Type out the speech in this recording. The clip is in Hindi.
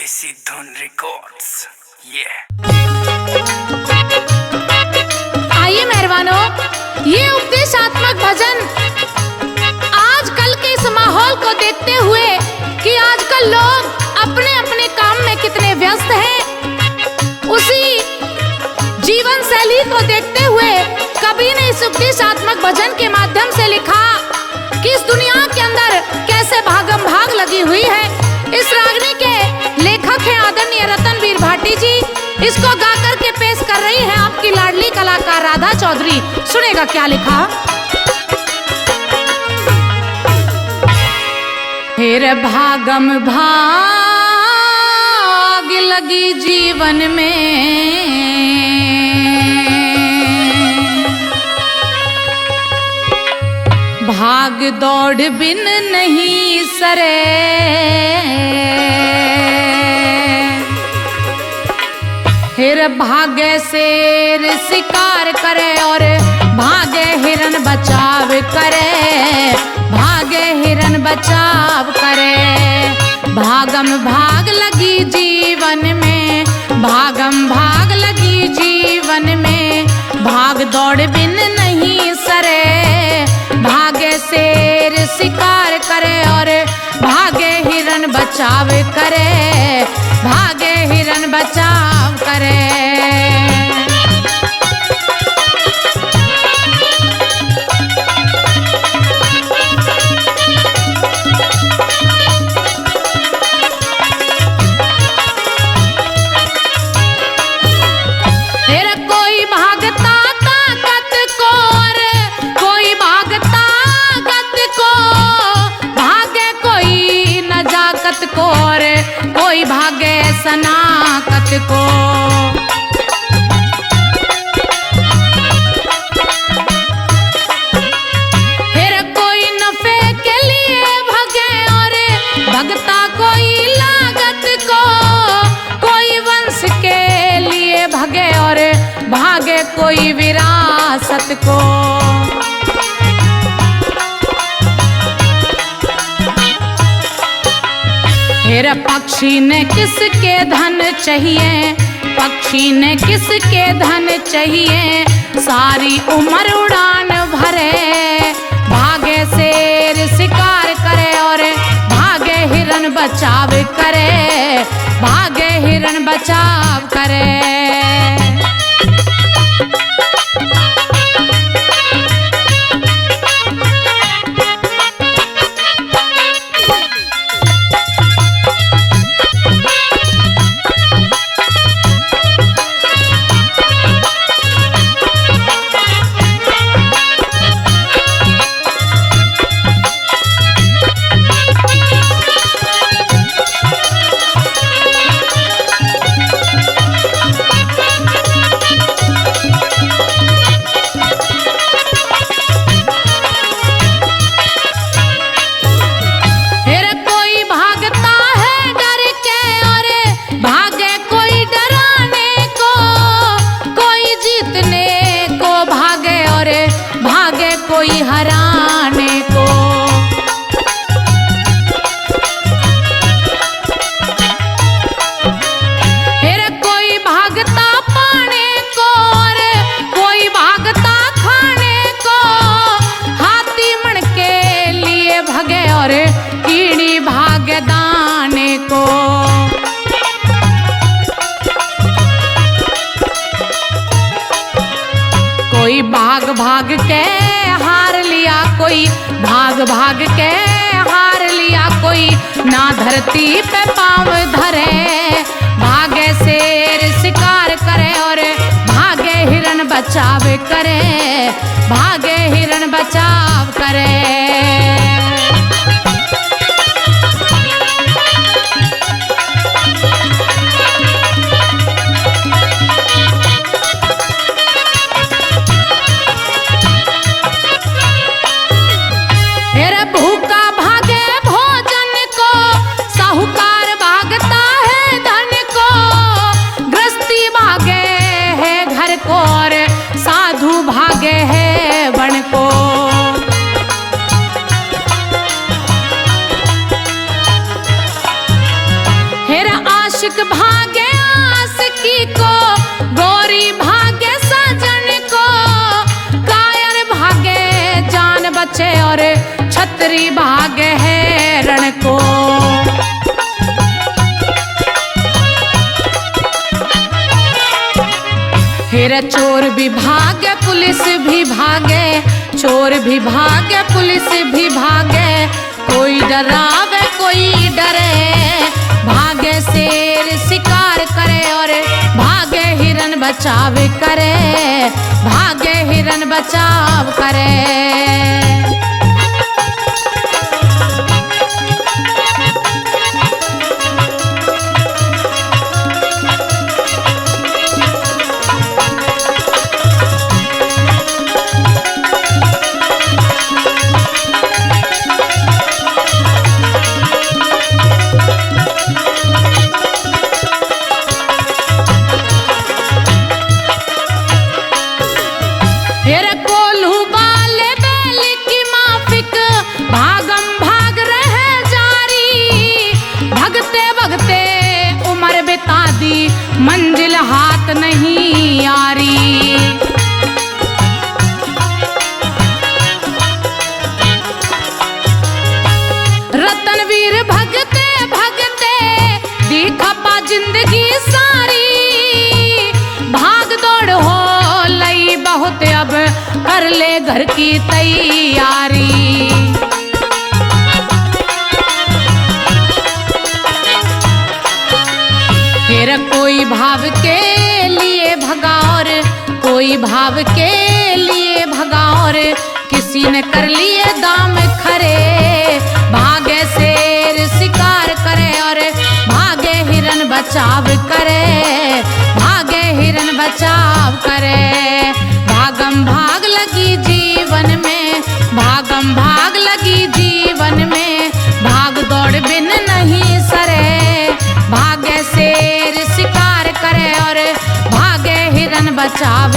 देसी धुन रिकॉर्ड्स। आइए मेहरबानों, ये उपदेशात्मक भजन आजकल के इस माहौल को देखते हुए कि आजकल लोग अपने अपने काम में कितने व्यस्त हैं, उसी जीवन शैली को देखते हुए कवि ने इस उपदेशात्मक भजन के माध्यम से लिखा कि इस दुनिया के अंदर कैसे भागम भाग लगी हुई है। इस रागनी के लेखक हैं आदरणीय रतनवीर भाटी जी। इसको गा करके पेश कर रही हैं आपकी लाडली कलाकार राधा चौधरी। सुनेगा क्या लिखा। फिर भागम भाग लगी जीवन में, भाग दौड़ बिन नहीं सरे, फिर भागे शेर शिकार करे और भागे हिरन बचाव करे, भागे हिरन बचाव करे। भागम भाग लगी जीवन में, भागम भाग लगी जीवन में, भाग दौड़ बिन नहीं सरे, भागे शेर शिकार करे और भागे हिरन बचाव करे, भागे हिरन बचाव करे। कोई भागे सनाकत को, फिर कोई नफे के लिए भगे और भगता कोई लागत को, कोई वंश के लिए भगे और भागे कोई विरासत को। फिर पक्षी ने किसके धन चाहिए, पक्षी ने किसके धन चाहिए, सारी उम्र उड़ान भरे, भागे शेर शिकार करे और भागे हिरन बचाव करे, भागे हिरन बचाव करे। कोई हराने को, फिर कोई भागता पाने को और कोई भागता खाने को, हाथी मन के लिए भगे और कीड़ी भागे दाने को। कोई भाग भाग के हार लिया, कोई भाग भाग के हार लिया, कोई ना धरती पे पाँव धरे, भागे शेर शिकार करे और भागे हिरन बचाव करे, भागे हिरन बचाव करे। साधु भागे है बन को, आशिक भागे आशिकी को, गोरी भागे साजन को, कायर भागे जान बचे और छतरी भागे हिरण को। फिर चोर भी भागे पुलिस भी भागे, चोर भी भागे पुलिस भी भागे, कोई डरावे कोई डरे, भागे शेर शिकार करे और भागे हिरन बचाव करे, भागे हिरन बचाव करे। मंजिल हाथ नहीं यारी, रतनवीर भगते भगते दिखपा जिंदगी सारी, भाग दौड़ हो लई बहुत अब कर ले घर की तैयारी। फिर कोई भाव के लिए भगा और कोई भाव के लिए भगा और किसी ने कर लिए दाम खरे, भागे शेर शिकार करे और भागे हिरन बचाव करे, भागे हिरन बचाव करे। भागम भाग लगी जीवन में, भागम भाग लगी जीवन में, भाग दौड़ बिन नहीं सरे, भागे शेर शिकार करे और भागे हिरन बचाव